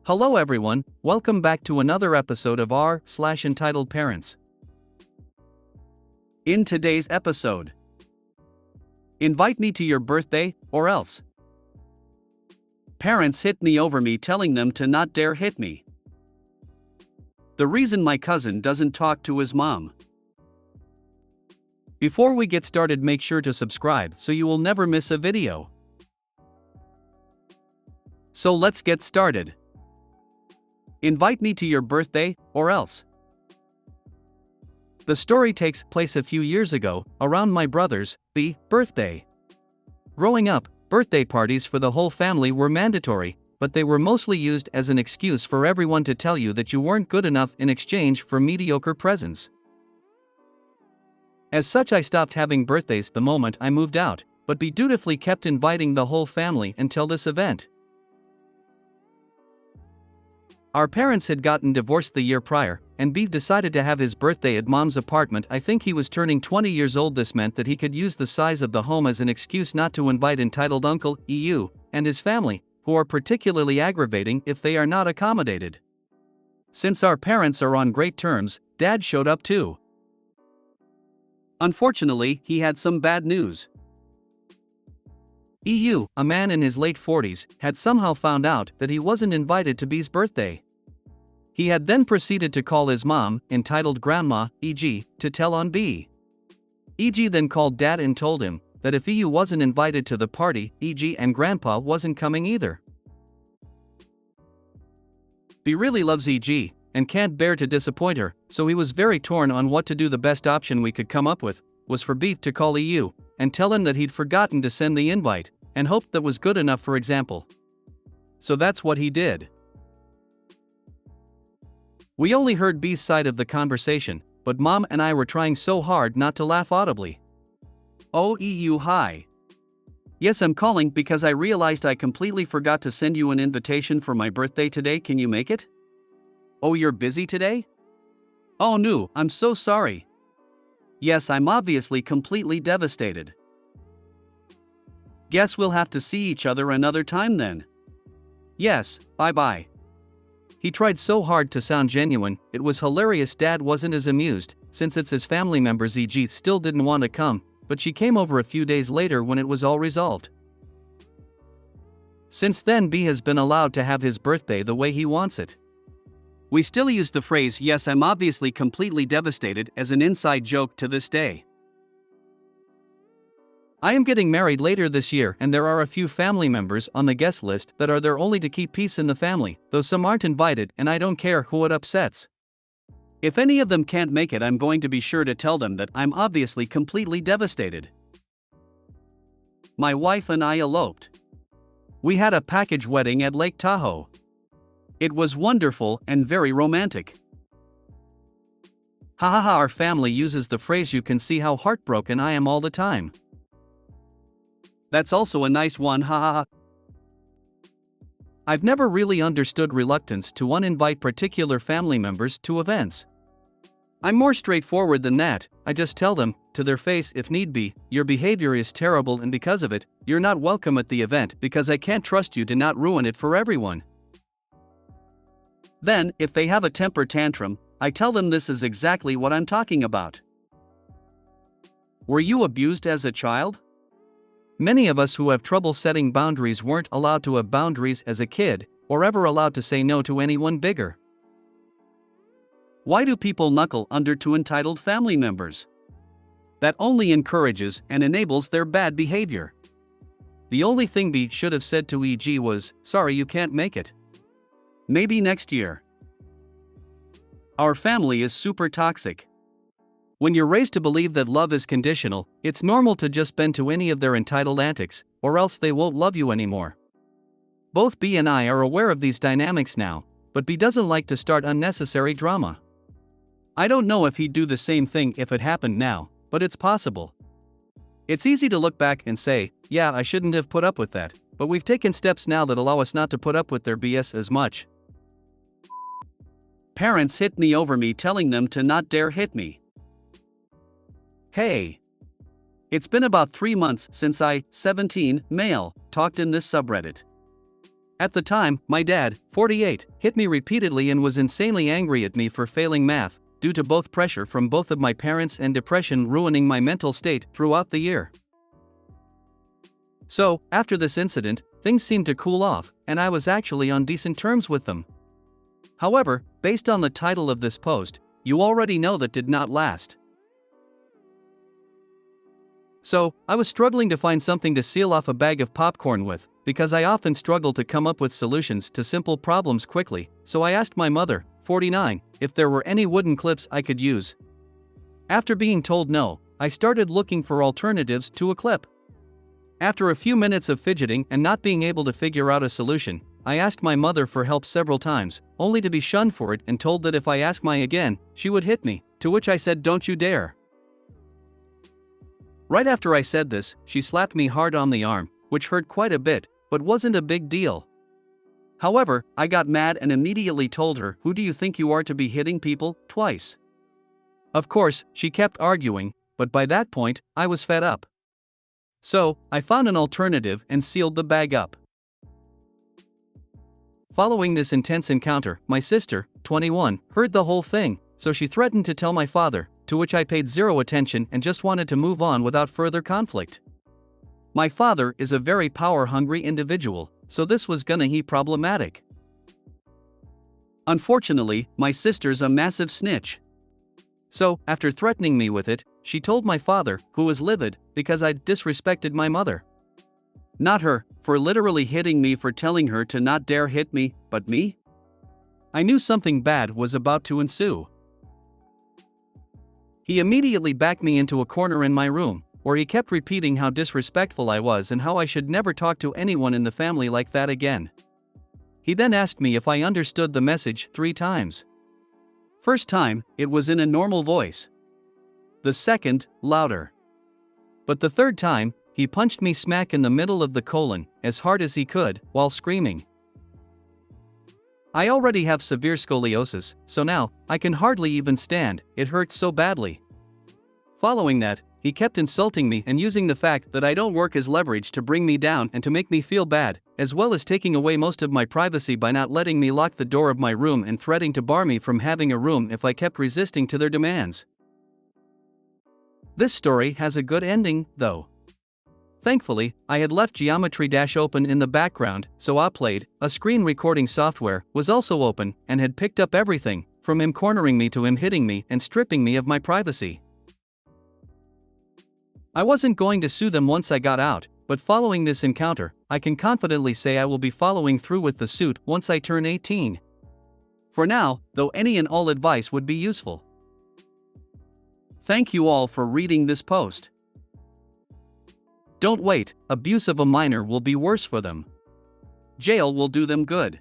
Hello everyone, welcome back to another episode of r/EntitledParents. In today's episode, invite me to your birthday, or else. Parents hit me over me telling them to not dare hit me. The reason my cousin doesn't talk to his mom. Before we get started, make sure to subscribe so you will never miss a video. So let's get started. Invite me to your birthday, or else. The story takes place a few years ago, around my brother's birthday. Growing up, birthday parties for the whole family were mandatory, but they were mostly used as an excuse for everyone to tell you that you weren't good enough in exchange for mediocre presents. As such, I stopped having birthdays the moment I moved out, but B dutifully kept inviting the whole family until this event. Our parents had gotten divorced the year prior, and B decided to have his birthday at Mom's apartment. I think he was turning 20 years old. This meant that he could use the size of the home as an excuse not to invite entitled Uncle EU and his family, who are particularly aggravating if they are not accommodated. Since our parents are on great terms, Dad showed up too. Unfortunately, he had some bad news. EU, a man in his late 40s, had somehow found out that he wasn't invited to B's birthday. He had then proceeded to call his mom, entitled Grandma, EG, to tell on B. EG then called Dad and told him that if EU wasn't invited to the party, EG and Grandpa wasn't coming either. B really loves EG, and can't bear to disappoint her, so he was very torn on what to do. The best option we could come up with was for B to call EU and tell him that he'd forgotten to send the invite, and hoped that was good enough, for example. So that's what he did. We only heard B's side of the conversation, but Mom and I were trying so hard not to laugh audibly. Oh EU, hi. Yes, I'm calling because I realized I completely forgot to send you an invitation for my birthday today. Can you make it? Oh, you're busy today? Oh no, I'm so sorry. Yes, I'm obviously completely devastated. Guess we'll have to see each other another time then. Yes, bye-bye. He tried so hard to sound genuine, it was hilarious. Dad wasn't as amused, since it's his family members. EG still didn't want to come, but she came over a few days later when it was all resolved. Since then, B has been allowed to have his birthday the way he wants it. We still use the phrase, yes, I'm obviously completely devastated, as an inside joke to this day. I am getting married later this year, and there are a few family members on the guest list that are there only to keep peace in the family, though some aren't invited, and I don't care who it upsets. If any of them can't make it, I'm going to be sure to tell them that I'm obviously completely devastated. My wife and I eloped. We had a package wedding at Lake Tahoe. It was wonderful and very romantic. Hahaha, our family uses the phrase, you can see how heartbroken I am all the time. That's also a nice one, hahaha. I've never really understood reluctance to uninvite particular family members to events. I'm more straightforward than that. I just tell them, to their face if need be, your behavior is terrible and because of it, you're not welcome at the event because I can't trust you to not ruin it for everyone. Then, if they have a temper tantrum, I tell them this is exactly what I'm talking about. Were you abused as a child? Many of us who have trouble setting boundaries weren't allowed to have boundaries as a kid, or ever allowed to say no to anyone bigger. Why do people knuckle under to entitled family members? That only encourages and enables their bad behavior. The only thing B should have said to EG was, sorry you can't make it. Maybe next year. Our family is super toxic. When you're raised to believe that love is conditional, it's normal to just bend to any of their entitled antics, or else they won't love you anymore. Both B and I are aware of these dynamics now, but B doesn't like to start unnecessary drama. I don't know if he'd do the same thing if it happened now, but it's possible. It's easy to look back and say, yeah, I shouldn't have put up with that, but we've taken steps now that allow us not to put up with their BS as much. Parents hit me over me telling them to not dare hit me. Hey. It's been about 3 months since I, 17, male, talked in this subreddit. At the time, my dad, 48, hit me repeatedly and was insanely angry at me for failing math, due to both pressure from both of my parents and depression ruining my mental state throughout the year. So, after this incident, things seemed to cool off, and I was actually on decent terms with them. However, based on the title of this post, you already know that did not last. So, I was struggling to find something to seal off a bag of popcorn with, because I often struggle to come up with solutions to simple problems quickly, so I asked my mother, 49, if there were any wooden clips I could use. After being told no, I started looking for alternatives to a clip. After a few minutes of fidgeting and not being able to figure out a solution, I asked my mother for help several times, only to be shunned for it and told that if I asked again, she would hit me, to which I said, "Don't you dare." Right after I said this, she slapped me hard on the arm, which hurt quite a bit, but wasn't a big deal. However, I got mad and immediately told her, "Who do you think you are to be hitting people twice?" Of course, she kept arguing, but by that point, I was fed up. So, I found an alternative and sealed the bag up. Following this intense encounter, my sister, 21, heard the whole thing, so she threatened to tell my father, to which I paid zero attention and just wanted to move on without further conflict. My father is a very power-hungry individual, so this was gonna be problematic. Unfortunately, my sister's a massive snitch. So, after threatening me with it, she told my father, who was livid, because I'd disrespected my mother. Not her, for literally hitting me for telling her to not dare hit me, but me? I knew something bad was about to ensue. He immediately backed me into a corner in my room, where he kept repeating how disrespectful I was and how I should never talk to anyone in the family like that again. He then asked me if I understood the message 3 times. First time, it was in a normal voice. The second, louder. But the third time, he punched me smack in the middle of the colon, as hard as he could, while screaming. I already have severe scoliosis, so now, I can hardly even stand, it hurts so badly. Following that, he kept insulting me and using the fact that I don't work as leverage to bring me down and to make me feel bad, as well as taking away most of my privacy by not letting me lock the door of my room and threatening to bar me from having a room if I kept resisting to their demands. This story has a good ending, though. Thankfully, I had left Geometry Dash open in the background, so Upload, a screen recording software, was also open and had picked up everything, from him cornering me to him hitting me and stripping me of my privacy. I wasn't going to sue them once I got out, but following this encounter, I can confidently say I will be following through with the suit once I turn 18. For now, though, any and all advice would be useful. Thank you all for reading this post. Don't wait, abuse of a minor will be worse for them. Jail will do them good.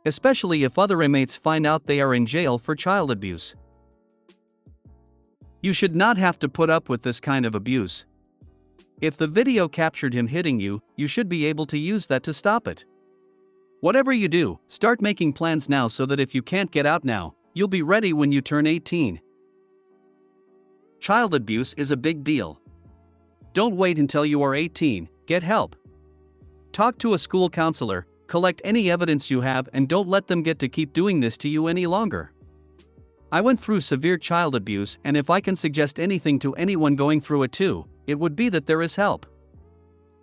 Especially if other inmates find out they are in jail for child abuse. You should not have to put up with this kind of abuse. If the video captured him hitting you, you should be able to use that to stop it. Whatever you do, start making plans now so that if you can't get out now, you'll be ready when you turn 18. Child abuse is a big deal. Don't wait until you are 18, get help. Talk to a school counselor, collect any evidence you have, and don't let them get to keep doing this to you any longer. I went through severe child abuse, and if I can suggest anything to anyone going through it too, it would be that there is help.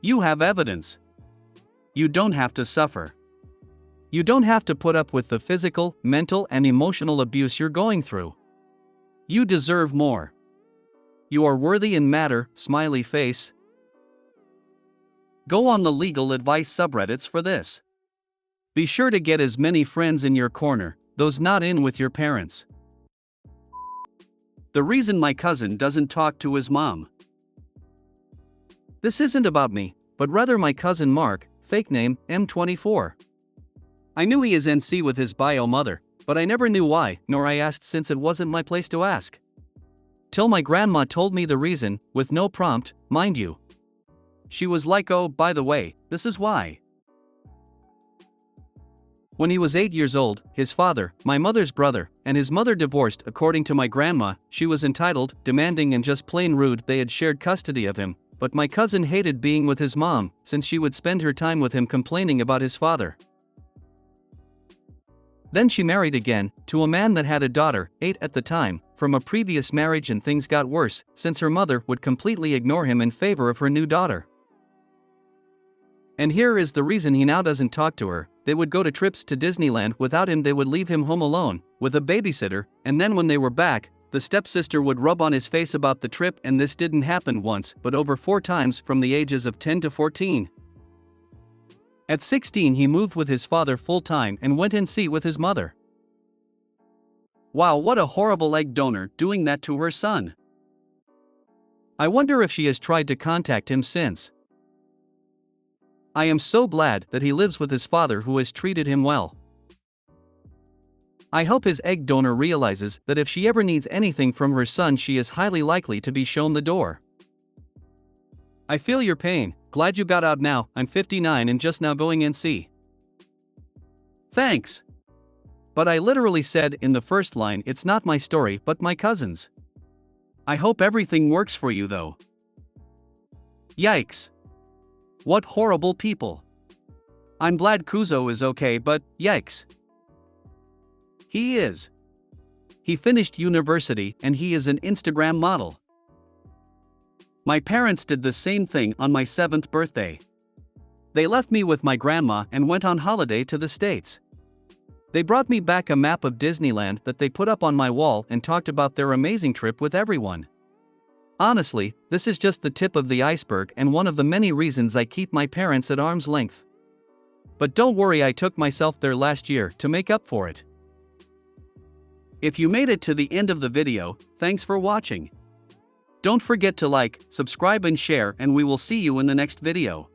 You have evidence. You don't have to suffer. You don't have to put up with the physical, mental, and emotional abuse you're going through. You deserve more. You are worthy and matter, smiley face. Go on the legal advice subreddits for this. Be sure to get as many friends in your corner, those not in with your parents. The reason my cousin doesn't talk to his mom. This isn't about me, but rather my cousin Mark, fake name, M24. I knew he is NC with his bio mother, but I never knew why, nor I asked since it wasn't my place to ask. Till my grandma told me the reason, with no prompt, mind you. She was like, "Oh, by the way, this is why." When he was 8 years old, his father, my mother's brother, and his mother divorced. According to my grandma, she was entitled, demanding, and just plain rude. They had shared custody of him, but my cousin hated being with his mom, since she would spend her time with him complaining about his father. Then she married again, to a man that had a daughter, 8 at the time, from a previous marriage, and things got worse, since her mother would completely ignore him in favor of her new daughter. And here is the reason he now doesn't talk to her. They would go to trips to Disneyland without him, they would leave him home alone, with a babysitter, and then when they were back, the stepsister would rub on his face about the trip, and this didn't happen once, but over 4 times from the ages of 10 to 14. At 16 he moved with his father full-time and went in see with his mother. Wow, what a horrible egg donor doing that to her son. I wonder if she has tried to contact him since. I am so glad that he lives with his father, who has treated him well. I hope his egg donor realizes that if she ever needs anything from her son, she is highly likely to be shown the door. I feel your pain, glad you got out now. I'm 59 and just now going NC. Thanks. But I literally said in the first line, it's not my story but my cousin's. I hope everything works for you though. Yikes. What horrible people. I'm glad Kuzo is okay, but yikes. He is. He finished university and he is an Instagram model. My parents did the same thing on my 7th birthday. They left me with my grandma and went on holiday to the States. They brought me back a map of Disneyland that they put up on my wall and talked about their amazing trip with everyone. Honestly, this is just the tip of the iceberg and one of the many reasons I keep my parents at arm's length. But don't worry, I took myself there last year to make up for it. If you made it to the end of the video, thanks for watching. Don't forget to like, subscribe and share, and we will see you in the next video.